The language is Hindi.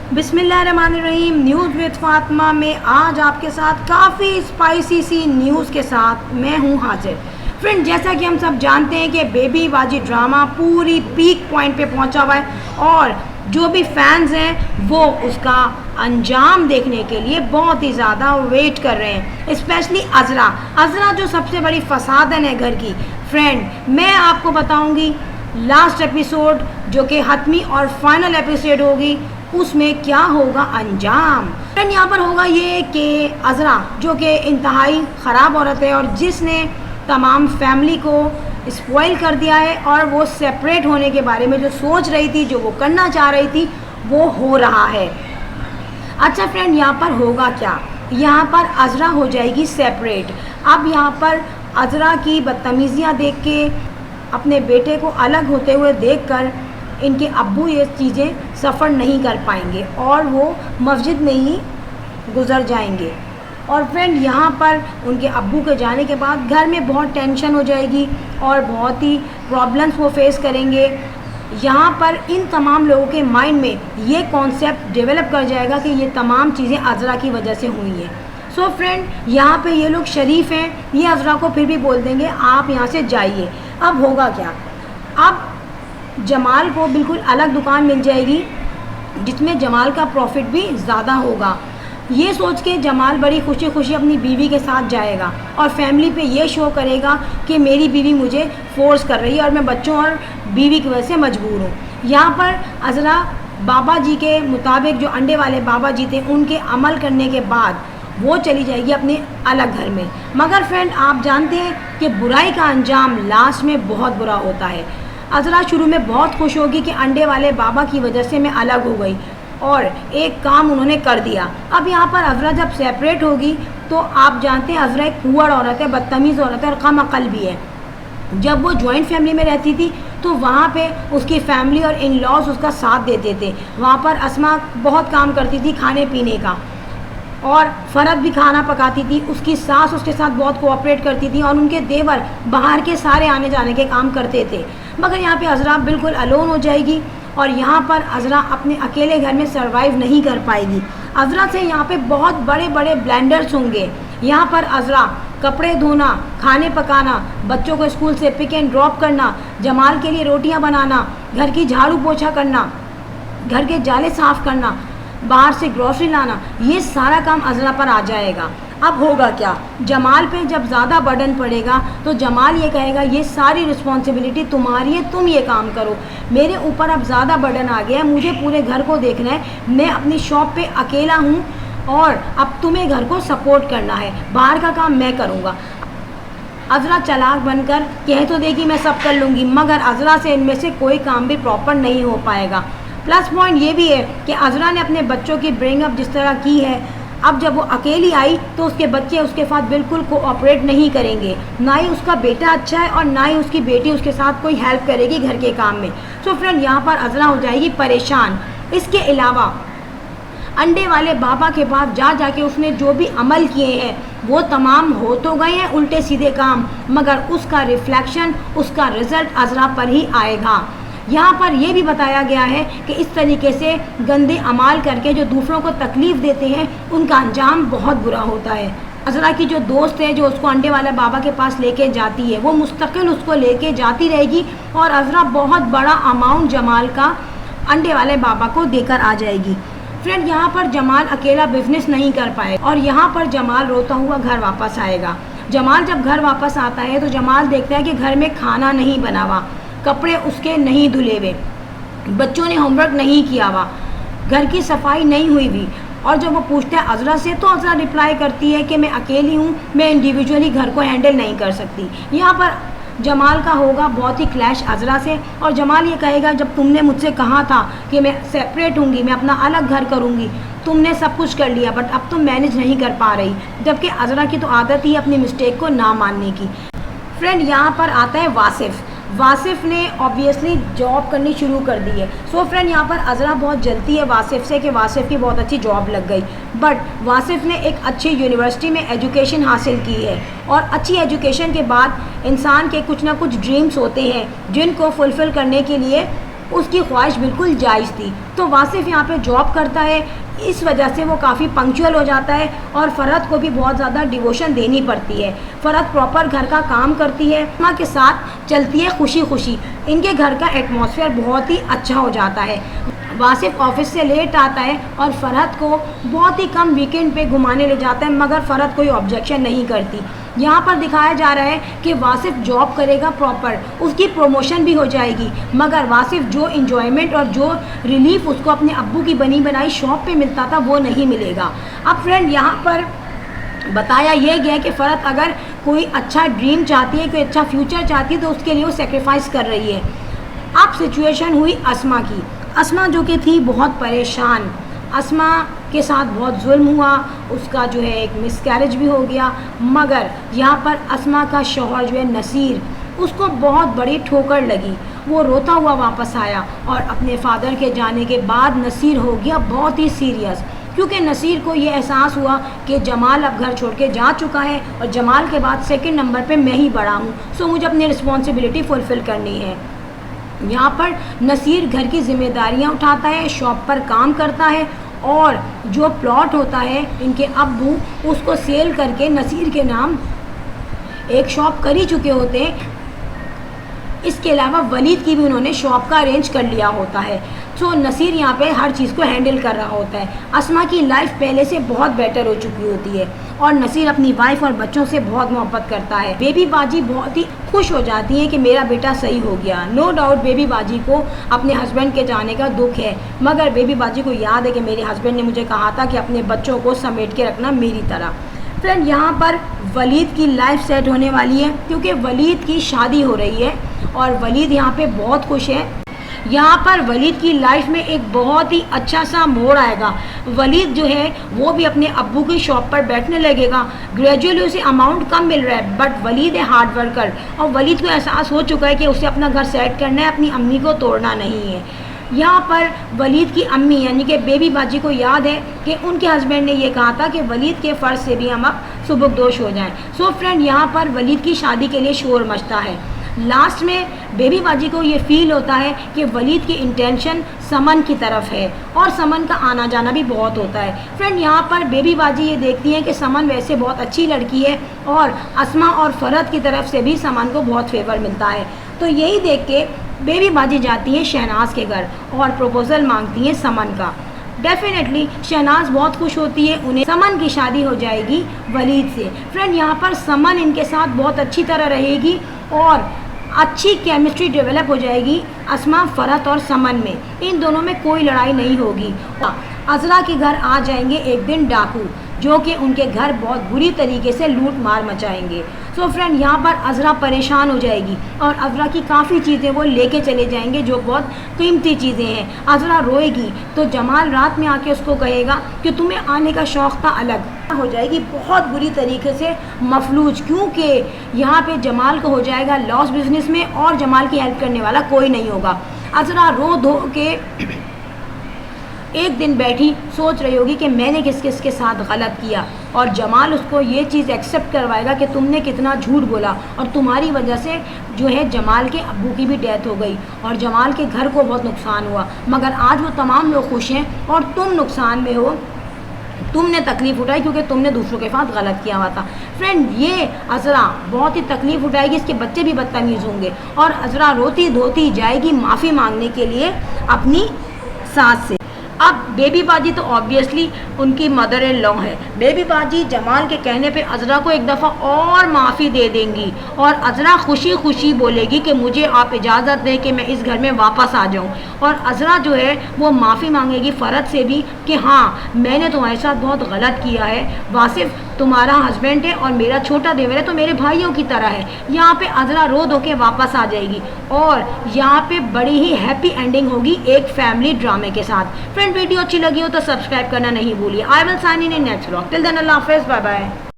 बिस्मिल्लाहिर्रहमानिर्रहीम। न्यूज़ विद फातिमा में आज आपके साथ काफ़ी स्पाइसी सी न्यूज़ के साथ मैं हूँ हाजिर। फ्रेंड, जैसा कि हम सब जानते हैं कि बेबी बाजी ड्रामा पूरी पीक पॉइंट पे पहुँचा हुआ है और जो भी फैंस हैं वो उसका अंजाम देखने के लिए बहुत ही ज़्यादा वेट कर रहे हैं। स्पेशली अज़रा जो सबसे बड़ी फसादन है घर की। फ्रेंड, मैं आपको बताऊंगी लास्ट एपिसोड जो कि हतमी और फाइनल एपिसोड होगी उसमें क्या होगा अंजाम। फ्रेंड, यहाँ पर होगा ये कि अज़रा जो कि इंतहाई ख़राब औरत है और जिसने तमाम फैमिली को स्पॉइल कर दिया है और वो सेपरेट होने के बारे में जो सोच रही थी, जो वो करना चाह रही थी, वो हो रहा है। अच्छा फ्रेंड, यहाँ पर होगा क्या? यहाँ पर अज़रा हो जाएगी सेपरेट। अब यहाँ पर अज़रा की बदतमीज़ियाँ देख के, अपने बेटे को अलग होते हुए देखकर इनके अब्बू ये चीज़ें सफ़र नहीं कर पाएंगे और वो मस्जिद में ही गुज़र जाएंगे। और फ्रेंड, यहाँ पर उनके अब्बू के जाने के बाद घर में बहुत टेंशन हो जाएगी और बहुत ही प्रॉब्लम्स वो फेस करेंगे। यहाँ पर इन तमाम लोगों के माइंड में ये कॉन्सेप्ट डेवलप कर जाएगा कि ये तमाम चीज़ें अज़रा की वजह से हुई हैं। सो फ्रेंड, यहाँ पे ये लोग शरीफ हैं, ये अज़रा को फिर भी बोल देंगे आप यहाँ से जाइए। अब होगा क्या? अब जमाल को बिल्कुल अलग दुकान मिल जाएगी जिसमें जमाल का प्रॉफिट भी ज़्यादा होगा। ये सोच के जमाल बड़ी खुशी खुशी अपनी बीवी के साथ जाएगा और फैमिली पे ये शो करेगा कि मेरी बीवी मुझे फोर्स कर रही है और मैं बच्चों और बीवी की वजह से मजबूर हूँ। यहाँ पर अज़रा बाबा जी के मुताबिक, जो अंडे वाले बाबा जी थे, उनके अमल करने के बाद वो चली जाएगी अपने अलग घर में। मगर फ्रेंड, आप जानते हैं कि बुराई का अंजाम लास्ट में बहुत बुरा होता है। अज़रा शुरू में बहुत खुश होगी कि अंडे वाले बाबा की वजह से मैं अलग हो गई और एक काम उन्होंने कर दिया। अब यहाँ पर अज़रा जब सेपरेट होगी तो आप जानते हैं अज़रा एक कुंवार औरत है, बदतमीज़ औरत है और कम अकल भी है। जब वो जॉइंट फैमिली में रहती थी तो वहाँ पे उसकी फैमिली और इन लॉज उसका साथ देते थे। वहाँ पर अस्मा बहुत काम करती थी खाने पीने का और फ़रद भी खाना पकाती थी। उसकी सास उसके साथ बहुत कोऑपरेट करती थी और उनके देवर बाहर के सारे आने जाने के काम करते थे। मगर यहाँ पे अज़रा बिल्कुल अलोन हो जाएगी और यहाँ पर अज़रा अपने अकेले घर में सरवाइव नहीं कर पाएगी। अज़रा से यहाँ पे बहुत बड़े बड़े ब्लेंडर्स होंगे। यहाँ पर अज़रा कपड़े धोना, खाने पकाना, बच्चों को स्कूल से पिक एंड ड्रॉप करना, जमाल के लिए रोटियाँ बनाना, घर की झाड़ू पोछा करना, घर के जाले साफ़ करना, बाहर से ग्रॉसरी लाना, ये सारा काम अज़रा पर आ जाएगा। अब होगा क्या? जमाल पे जब ज़्यादा बर्डन पड़ेगा तो जमाल ये कहेगा ये सारी रिस्पॉन्सिबिलिटी तुम्हारी है, तुम ये काम करो। मेरे ऊपर अब ज़्यादा बर्डन आ गया है, मुझे पूरे घर को देखना है, मैं अपनी शॉप पे अकेला हूँ और अब तुम्हें घर को सपोर्ट करना है, बाहर का काम मैं करूँगा। अज़रा चालाक बनकर कह तो देगी मैं सब कर लूँगी, मगर अज़रा से इनमें से कोई काम भी प्रॉपर नहीं हो पाएगा। प्लस पॉइंट ये भी है कि अज़रा ने अपने बच्चों की ब्रिंगअप जिस तरह की है, अब जब वो अकेली आई तो उसके बच्चे उसके साथ बिल्कुल कोऑपरेट नहीं करेंगे। ना ही उसका बेटा अच्छा है और ना ही उसकी बेटी उसके साथ कोई हेल्प करेगी घर के काम में। सो फ्रेंड, यहाँ पर अज़रा हो जाएगी परेशान। इसके अलावा अंडे वाले बाबा के पास जा जाके उसने जो भी अमल किए हैं वो तमाम हो तो गए हैं उल्टे सीधे काम, मगर उसका रिफ्लेक्शन, उसका रिज़ल्ट अज़रा पर ही आएगा। यहाँ पर यह भी बताया गया है कि इस तरीके से गंदे अमाल करके जो दूसरों को तकलीफ़ देते हैं उनका अंजाम बहुत बुरा होता है। अज़रा की जो दोस्त है जो उसको अंडे वाले बाबा के पास लेके जाती है, वो मुस्तकिल उसको लेके जाती रहेगी और अज़रा बहुत बड़ा अमाउंट जमाल का अंडे वाले बाबा को देकर आ जाएगी। फ्रेंड, यहाँ पर जमाल अकेला बिजनेस नहीं कर पाए और यहाँ पर जमाल रोता हुआ घर वापस आएगा। जमाल जब घर वापस आता है तो जमाल देखता है कि घर में खाना नहीं बना हुआ, कपड़े उसके नहीं धुले हुए, बच्चों ने होमवर्क नहीं किया हुआ, घर की सफाई नहीं हुई हुई। और जब वो पूछता है अज़रा से तो अज़रा रिप्लाई करती है कि मैं अकेली हूँ, मैं इंडिविजुअली घर को हैंडल नहीं कर सकती। यहाँ पर जमाल का होगा बहुत ही क्लैश अज़रा से और जमाल ये कहेगा जब तुमने मुझसे कहा था कि मैं सेपरेट हूँगी, मैं अपना अलग घर करूँगी, तुमने सब कुछ कर लिया बट अब तुम मैनेज नहीं कर पा रही। जबकि अज़रा की तो आदत ही अपनी मिस्टेक को ना मानने की। फ्रेंड, यहाँ पर आता है वासिफ़ ने ऑब्वियसली जॉब करनी शुरू कर दी है। सो फ्रेंड, यहाँ पर अज़रा बहुत जलती है वासिफ़ से कि वासिफ़ की बहुत अच्छी जॉब लग गई, बट वासिफ़ ने एक अच्छी यूनिवर्सिटी में एजुकेशन हासिल की है और अच्छी एजुकेशन के बाद इंसान के कुछ ना कुछ ड्रीम्स होते हैं जिनको फुलफ़िल करने के लिए उसकी ख्वाहिश बिल्कुल जायज़ थी। तो वासिफ़ यहाँ पे जॉब करता है, इस वजह से वो काफ़ी पंक्चुअल हो जाता है और फ़रहत को भी बहुत ज़्यादा डिवोशन देनी पड़ती है। फ़रहत प्रॉपर घर का काम करती है, माँ के साथ चलती है खुशी खुशी। इनके घर का एटमॉस्फेयर बहुत ही अच्छा हो जाता है। वासिफ़ ऑफिस से लेट आता है और फ़रहत को बहुत ही कम वीकेंड पे घुमाने ले जाता है, मगर फ़रहत कोई ऑब्जेक्शन नहीं करती। यहाँ पर दिखाया जा रहा है कि वासिफ़ जॉब करेगा प्रॉपर, उसकी प्रमोशन भी हो जाएगी, मगर वासिफ़ जो इन्जॉयमेंट और जो रिलीफ उसको अपने अब्बू की बनी बनाई शॉप पे मिलता था वो नहीं मिलेगा। अब फ्रेंड यहाँ पर बताया यह गया कि फ़रहत अगर कोई अच्छा ड्रीम चाहती है, कोई अच्छा फ्यूचर चाहती है, तो उसके लिए वो सेक्रीफाइस कर रही है। अब सिचुएशन हुई अस्मा की। अस्मा जो कि थी बहुत परेशान, अस्मा के साथ बहुत जुल्म हुआ, उसका जो है एक मिसकैरेज भी हो गया, मगर यहाँ पर अस्मा का शौहर जो है नसीर, उसको बहुत बड़ी ठोकर लगी। वो रोता हुआ वापस आया और अपने फादर के जाने के बाद नसीर हो गया बहुत ही सीरियस, क्योंकि नसीर को ये एहसास हुआ कि जमाल अब घर छोड़ के जा चुका है और जमाल के बाद सेकंड नंबर पे मैं ही बड़ा हूँ, सो मुझे अपनी रिस्पॉन्सिबिलिटी फुलफ़िल करनी है। यहाँ पर नसीर घर की जिम्मेदारियाँ उठाता है, शॉप पर काम करता है और जो प्लॉट होता है इनके अब्बू उसको सेल करके नसीर के नाम एक शॉप कर ही चुके होते हैं। इसके अलावा वलीद की भी उन्होंने शॉप का अरेंज कर लिया होता है। तो नसीर यहाँ पे हर चीज़ को हैंडल कर रहा होता है। अस्मा की लाइफ पहले से बहुत बेटर हो चुकी होती है और नसीर अपनी वाइफ और बच्चों से बहुत मोहब्बत करता है। बेबी बाजी बहुत ही खुश हो जाती है कि मेरा बेटा सही हो गया। नो डाउट बेबी बाजी को अपने हस्बैंड के जाने का दुख है, मगर बेबी बाजी को याद है कि मेरे हस्बैंड ने मुझे कहा था कि अपने बच्चों को समेट के रखना मेरी तरह। फ्रेंड यहाँ पर वलीद की लाइफ सेट होने वाली है, क्योंकि वलीद की शादी हो रही है और वलीद यहाँ पे बहुत खुश है। यहाँ पर वलीद की लाइफ में एक बहुत ही अच्छा सा मोड़ आएगा। वलीद जो है वो भी अपने अब्बू की शॉप पर बैठने लगेगा। ग्रेजुअली उसे अमाउंट कम मिल रहा है, बट वलीद है हार्ड वर्कर और वलीद को एहसास हो चुका है कि उसे अपना घर सेट करना है, अपनी अम्मी को तोड़ना नहीं है। यहाँ पर वलीद की अम्मी यानी कि बेबी बाजी को याद है कि उनके हस्बैंड ने ये कहा था कि वलीद के फ़र्ज से भी हम अब सुबुकदोश हो जाएं। सो फ्रेंड यहाँ पर वलीद की शादी के लिए शोर मचता है। लास्ट में बेबी बाजी को ये फील होता है कि वलीद की इंटेंशन समन की तरफ है और समन का आना जाना भी बहुत होता है। फ्रेंड यहाँ पर बेबी बाजी ये देखती है कि समन वैसे बहुत अच्छी लड़की है और अस्मा और फ़रहत की तरफ से भी समन को बहुत फेवर मिलता है। तो यही देख के बेबी बाजी जाती है शहनाज के घर और प्रपोज़ल मांगती है समन का। डेफिनेटली शहनाज बहुत खुश होती है, उन्हें समन की शादी हो जाएगी वलीद से। फ्रेंड यहाँ पर समन इनके साथ बहुत अच्छी तरह रहेगी और अच्छी केमिस्ट्री डेवलप हो जाएगी अस्मा, फ़रहत और समन में। इन दोनों में कोई लड़ाई नहीं होगी। अज़रा के घर आ जाएंगे एक दिन डाकू, जो कि उनके घर बहुत बुरी तरीके से लूट मार मचाएंगे। सो फ्रेंड यहाँ पर अज़रा परेशान हो जाएगी और अज़रा की काफ़ी चीज़ें वो लेके चले जाएंगे जो बहुत कीमती चीज़ें हैं। अज़रा रोएगी तो जमाल रात में आके उसको कहेगा कि तुम्हें आने का शौक़ था अलग, हो जाएगी बहुत बुरी तरीके से मफलूज, क्योंकि यहाँ पे जमाल को हो जाएगा लॉस बिजनेस में और जमाल की हेल्प करने वाला कोई नहीं होगा। अज़रा रो धो के एक दिन बैठी सोच रही होगी कि मैंने किस किस के साथ गलत किया और जमाल उसको ये चीज़ एक्सेप्ट करवाएगा कि तुमने कितना झूठ बोला और तुम्हारी वजह से जो है जमाल के अब्बू की भी डेथ हो गई और जमाल के घर को बहुत नुकसान हुआ, मगर आज वो तमाम लोग खुश हैं और तुम नुकसान में हो, तुमने तकलीफ़ उठाई क्योंकि तुमने दूसरों के साथ गलत किया हुआ था। फ्रेंड ये अज़रा बहुत ही तकलीफ़ उठाएगी, इसके बच्चे भी बदतमीज़ होंगे और अज़रा रोती धोती जाएगी माफ़ी मांगने के लिए अपनी सास से। अब बेबी बाजी तो ऑब्वियसली उनकी मदर इन लॉ है। बेबी बाजी जमाल के कहने पे अज़रा को एक दफ़ा और माफ़ी दे देंगी और अज़रा खुशी खुशी बोलेगी कि मुझे आप इजाज़त दें कि मैं इस घर में वापस आ जाऊं। और अज़रा जो है वो माफ़ी मांगेगी फ़रहत से भी कि हाँ मैंने तुम्हारे साथ बहुत गलत किया है, वासिफ़ तुम्हारा हस्बैंड है और मेरा छोटा देवर है तो मेरे भाइयों की तरह है। यहाँ पे अज़रा रो धो के वापस आ जाएगी और यहाँ पे बड़ी ही हैप्पी एंडिंग होगी एक फैमिली ड्रामे के साथ। फ्रेंड वीडियो अच्छी लगी हो तो सब्सक्राइब करना नहीं भूलिए। I will sign in next vlog. Till then Allah हाफ़िज़, बाय बाय।